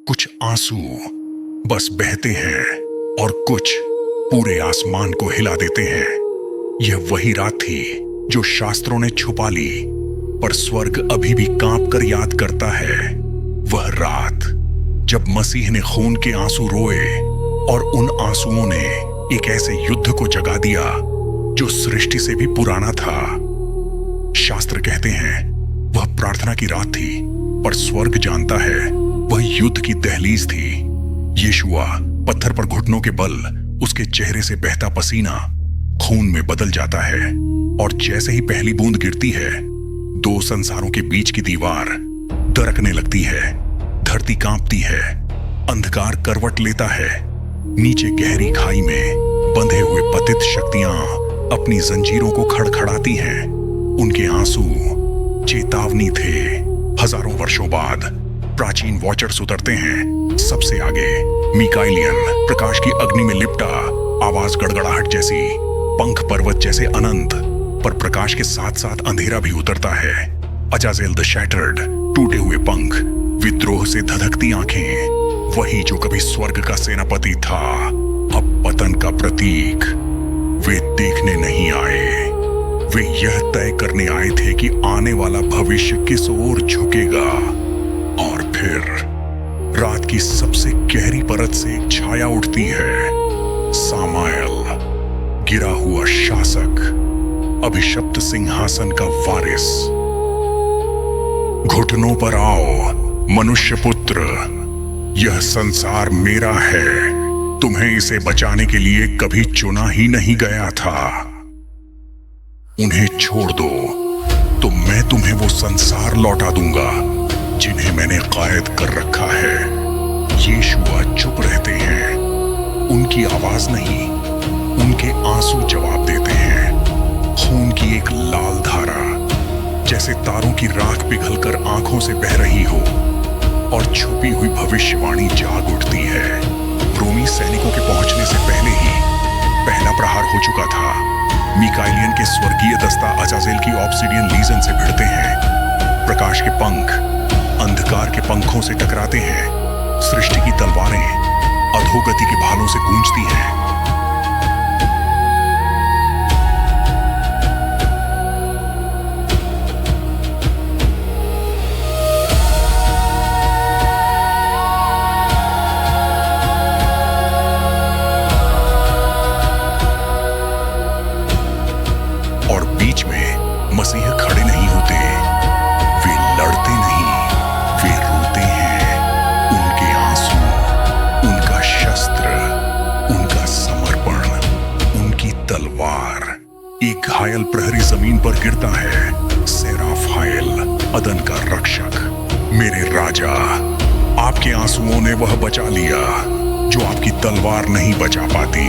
कुछ आंसू बस बहते हैं और कुछ पूरे आसमान को हिला देते हैं। यह वही रात थी जो शास्त्रों ने छुपा ली, पर स्वर्ग अभी भी कांप कर याद करता है। वह रात जब मसीह ने खून के आंसू रोए और उन आंसुओं ने एक ऐसे युद्ध को जगा दिया जो सृष्टि से भी पुराना था। शास्त्र कहते हैं वह प्रार्थना की रात थी, पर स्वर्ग जानता है वह युद्ध की दहलीज थी। यीशुआ पत्थर पर घुटनों के बल, उसके चेहरे से बहता पसीना खून में बदल जाता है, और जैसे ही पहली बूंद गिरती है, दो संसारों के बीच की दीवार दरकने लगती है। धरती कांपती है, अंधकार करवट लेता है। नीचे गहरी खाई में बंधे हुए पतित शक्तियां अपनी जंजीरों को खड़खड़ाती हैं। उनके आंसू चेतावनी थे। हजारों वर्षों बाद प्राचीन वॉचर्स उतरते हैं। सबसे आगे मिकाइलियन प्रकाश की अग्नि में लिपटा, आवाज गड़गड़ाहट जैसी, पंख पर्वत जैसे अनंत, पर प्रकाश के साथ साथ अंधेरा भी उतरता है। अजाजेल द शैटर्ड, टूटे हुए पंख, विद्रोह से धधकती आंखें, वही जो कभी स्वर्ग का सेनापति था, अब पतन का प्रतीक। वे देखने नहीं आए, वे यह तय करने आए थे कि आने वाला भविष्य किस ओर झुकेगा। और फिर रात की सबसे गहरी परत से एक छाया उठती है। सामाएल, गिरा हुआ शासक, अभिशप्त सिंहासन का वारिस। घुटनों पर आओ मनुष्य पुत्र, यह संसार मेरा है, तुम्हें इसे बचाने के लिए कभी चुना ही नहीं गया था। उन्हें छोड़ दो तो मैं तुम्हें वो संसार लौटा दूंगा जिन्हें मैंने कायद कर रखा है। यीशुआ चुप रहते हैं, उनकी आवाज नहीं, उनके आंसू जवाब देते हैं। खून की एक लाल धारा जैसे तारों की राख पिघलकर आंखों से बह रही हो, और छुपी हुई भविष्यवाणी जाग उठती है। रोमी सैनिकों के पहुंचने से पहले ही पहला प्रहार हो चुका था। मिकाइलियन के स्वर्गीय दस्ता अजाजेल की ऑब्सिडियन लीजन से भिड़ते हैं। प्रकाश के पंख अंधकार के पंखों से टकराते हैं। सृष्टि की तलवारें अधोगति के भालों से गूंजती हैं। और बीच में मसीह खड़े नहीं होते, वे लड़ते नहीं, वे रोते हैं। उनके आंसू, उनका शस्त्र, उनका समर्पण, उनकी तलवार। एक घायल प्रहरी जमीन पर गिरता है। सेराफाएल, अदन का रक्षक, मेरे राजा, आपके आंसुओं ने वह बचा लिया जो आपकी तलवार नहीं बचा पाती।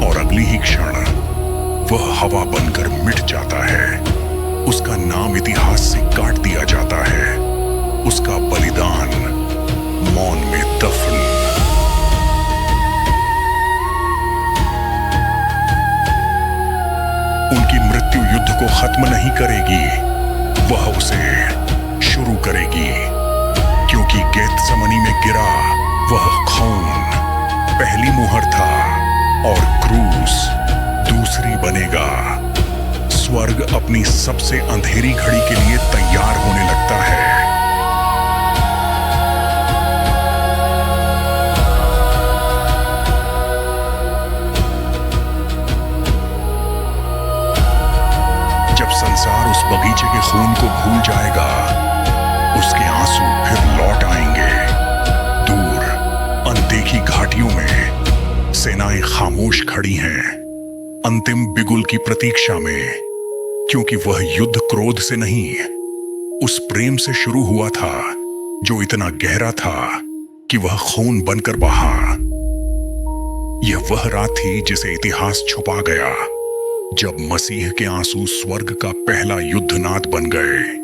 और अगली ही क्षण वह हवा बनकर मिट जाता है। उसका नाम इतिहास से काट दिया जाता है। उसका बलिदान मौन में दफन। उनकी मृत्यु युद्ध को खत्म नहीं करेगी, वह उसे शुरू करेगी, क्योंकि गेत्समनी में गिरा वह खून पहली मुहर था और क्रूस दूसरी बनेगा। स्वर्ग अपनी सबसे अंधेरी घड़ी के लिए तैयार होने लगता है। जब संसार उस बगीचे के खून को भूल जाएगा, उसके आंसू फिर लौट आएंगे। दूर अनदेखी घाटियों में सेनाएं खामोश खड़ी हैं, अंतिम बिगुल की प्रतीक्षा में, क्योंकि वह युद्ध क्रोध से नहीं, उस प्रेम से शुरू हुआ था जो इतना गहरा था कि वह खून बनकर बहा। यह वह रात थी जिसे इतिहास छुपा गया, जब मसीह के आंसू स्वर्ग का पहला युद्धनाद बन गए।